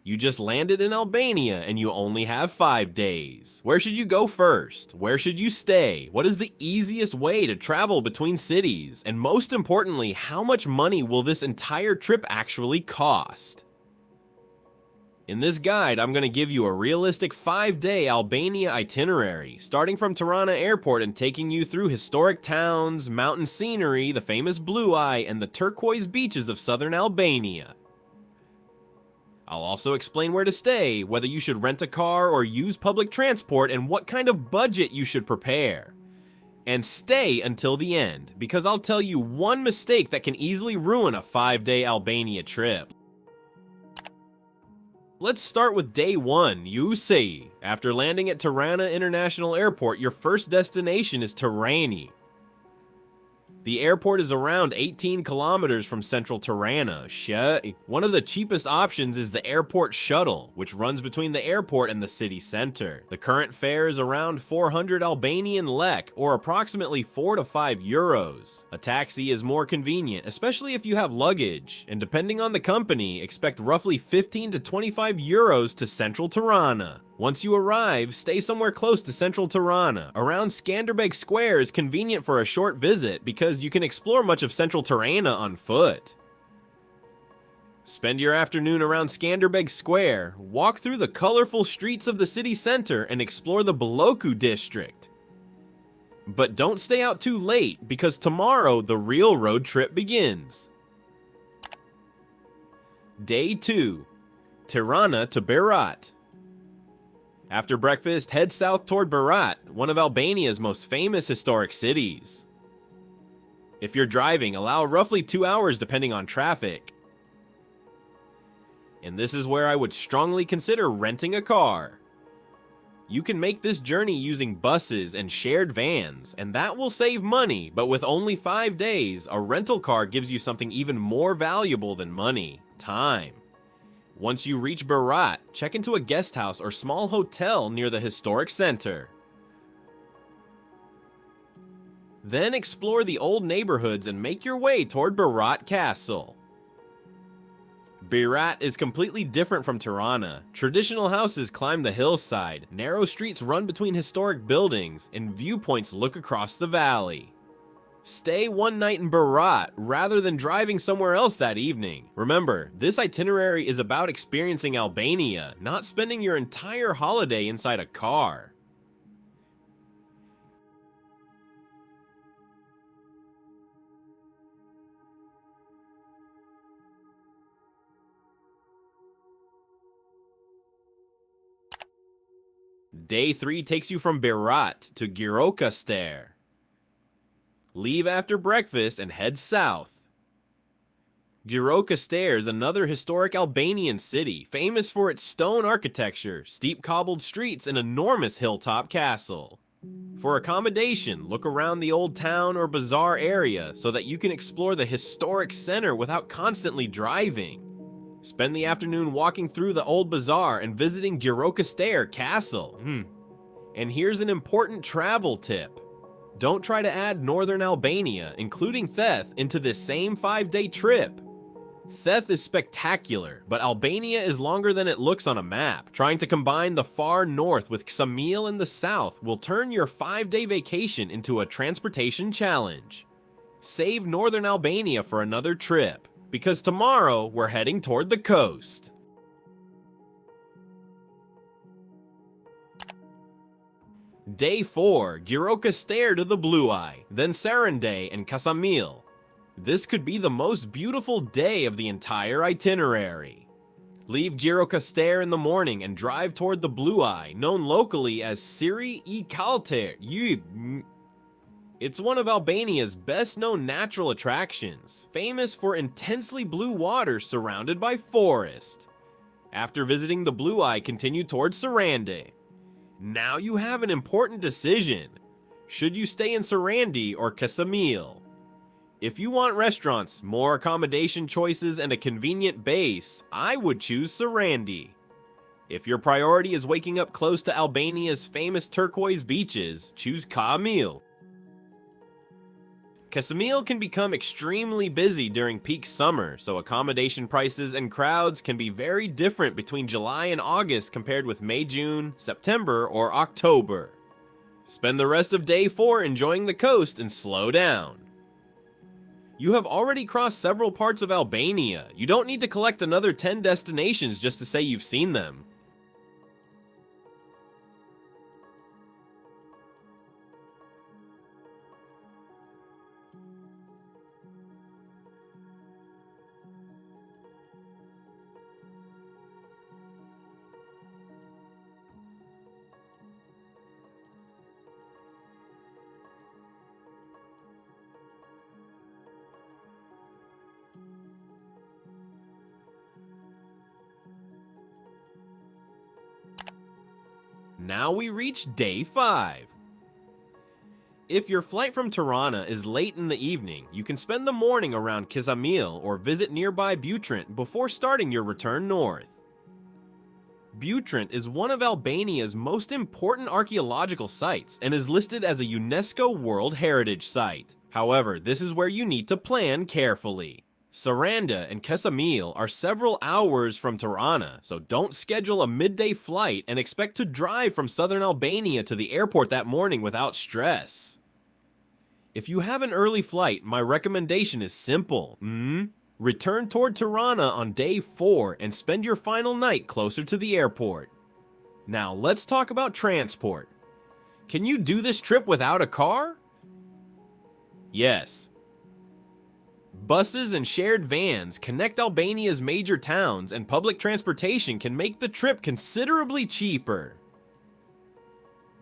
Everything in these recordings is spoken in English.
You just landed in Albania and you only have 5 days. Where should you go first? Where should you stay? What is the easiest way to travel between cities? And most importantly, how much money will this entire trip actually cost? In this guide, I'm going to give you a realistic 5-day Albania itinerary, starting from Tirana Airport and taking you through historic towns, mountain scenery, the famous Blue Eye, and the turquoise beaches of southern Albania. I'll also explain where to stay, whether you should rent a car or use public transport, and what kind of budget you should prepare. And stay until the end, because I'll tell you one mistake that can easily ruin a 5-day Albania trip. Let's start with day 1, UC. After landing at Tirana International Airport, your first destination is Tirana. The airport is around 18 kilometers from central Tirana. One of the cheapest options is the airport shuttle, which runs between the airport and the city center. The current fare is around 400 Albanian lek, or approximately 4 to 5 euros. A taxi is more convenient, especially if you have luggage, and depending on the company, expect roughly 15 to 25 euros to central Tirana. Once you arrive, stay somewhere close to central Tirana. Around Skanderbeg Square is convenient for a short visit because you can explore much of central Tirana on foot. Spend your afternoon around Skanderbeg Square, walk through the colorful streets of the city center, and explore the Baloku district. But don't stay out too late because tomorrow the real road trip begins. Day 2, Tirana to Berat. After breakfast, head south toward Berat, one of Albania's most famous historic cities. If you're driving, allow roughly 2 hours depending on traffic. And this is where I would strongly consider renting a car. You can make this journey using buses and shared vans, and that will save money, but with only 5 days, a rental car gives you something even more valuable than money: time. Once you reach Berat, check into a guest house or small hotel near the historic center. Then explore the old neighborhoods and make your way toward Berat Castle. Berat is completely different from Tirana. Traditional houses climb the hillside, narrow streets run between historic buildings, and viewpoints look across the valley. Stay one night in Berat rather than driving somewhere else that evening. Remember, this itinerary is about experiencing Albania, not spending your entire holiday inside a car. Day 3 takes you from Berat to Gjirokastër. Leave after breakfast and head south. Gjirokastër is another historic Albanian city, famous for its stone architecture, steep cobbled streets, and enormous hilltop castle. For accommodation, look around the old town or bazaar area so that you can explore the historic center without constantly driving. Spend the afternoon walking through the old bazaar and visiting Gjirokastër Castle. And here's an important travel tip. Don't try to add northern Albania, including Theth, into this same 5-day trip. Theth is spectacular, but Albania is longer than it looks on a map. Trying to combine the far north with Ksamil in the south will turn your 5-day vacation into a transportation challenge. Save northern Albania for another trip, because tomorrow we're heading toward the coast. Day 4, Gjirokastër to the Blue Eye, then Sarandë and Ksamil. This could be the most beautiful day of the entire itinerary. Leave Gjirokastër in the morning and drive toward the Blue Eye, known locally as Sarandë and Ksamil. It's one of Albania's best-known natural attractions, famous for intensely blue water surrounded by forest. After visiting the Blue Eye, continue towards Sarandë. Now you have an important decision. Should you stay in Sarandë or Ksamil? If you want restaurants, more accommodation choices, and a convenient base, I would choose Sarandë. If your priority is waking up close to Albania's famous turquoise beaches, choose Ksamil. Ksamil can become extremely busy during peak summer, so accommodation prices and crowds can be very different between July and August compared with May, June, September, or October. Spend the rest of day 4 enjoying the coast and slow down. You have already crossed several parts of Albania. You don't need to collect another 10 destinations just to say you've seen them. Now we reach day 5. If your flight from Tirana is late in the evening, you can spend the morning around Ksamil or visit nearby Berat before starting your return north. Berat is one of Albania's most important archaeological sites and is listed as a UNESCO World Heritage Site. However, this is where you need to plan carefully. Sarandë and Ksamil are several hours from Tirana, so don't schedule a midday flight and expect to drive from southern Albania to the airport that morning without stress. If you have an early flight, my recommendation is simple. Return toward Tirana on day 4 and spend your final night closer to the airport. Now let's talk about transport. Can you do this trip without a car? Yes. Buses and shared vans connect Albania's major towns, and public transportation can make the trip considerably cheaper.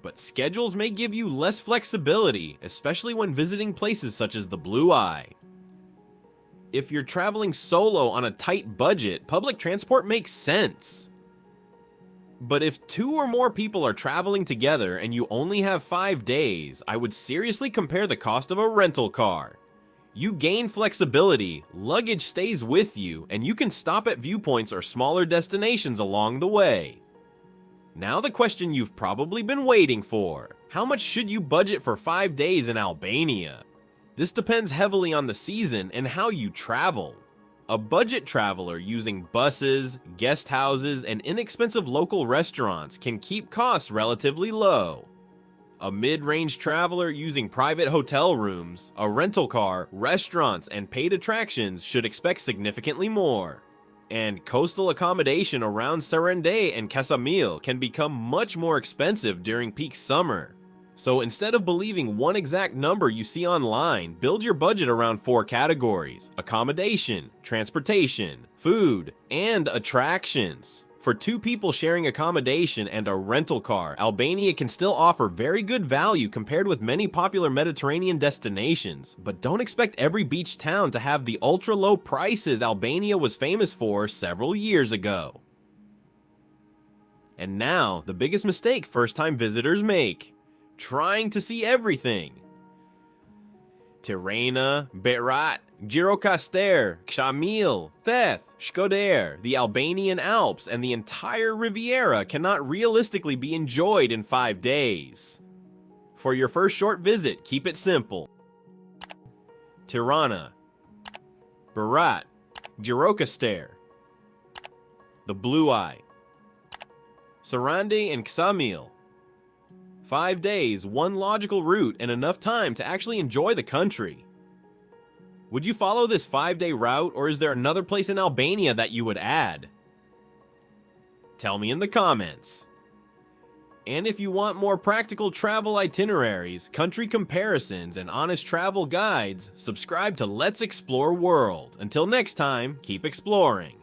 But schedules may give you less flexibility, especially when visiting places such as the Blue Eye. If you're traveling solo on a tight budget, public transport makes sense. But if 2 or more people are traveling together and you only have 5 days, I would seriously compare the cost of a rental car. You gain flexibility, luggage stays with you, and you can stop at viewpoints or smaller destinations along the way. Now the question you've probably been waiting for. How much should you budget for 5 days in Albania? This depends heavily on the season and how you travel. A budget traveler using buses, guest houses, and inexpensive local restaurants can keep costs relatively low. A mid-range traveler using private hotel rooms, a rental car, restaurants, and paid attractions should expect significantly more. And coastal accommodation around Sarandë and Ksamil can become much more expensive during peak summer. So instead of believing one exact number you see online, build your budget around 4 categories: accommodation, transportation, food, and attractions. For 2 people sharing accommodation and a rental car, Albania can still offer very good value compared with many popular Mediterranean destinations, but don't expect every beach town to have the ultra-low prices Albania was famous for several years ago. And now, the biggest mistake first-time visitors make: trying to see everything. Tirana, Berat, Gjirokastër, Ksamil, Shkodër, the Albanian Alps, and the entire Riviera cannot realistically be enjoyed in 5 days. For your first short visit, keep it simple. Tirana, Berat, Gjirokastër, the Blue Eye, Sarandë and Ksamil. 5 days, 1 logical route, and enough time to actually enjoy the country. Would you follow this 5-day route, or is there another place in Albania that you would add? Tell me in the comments. And if you want more practical travel itineraries, country comparisons, and honest travel guides, subscribe to Let's Explore World. Until next time, keep exploring.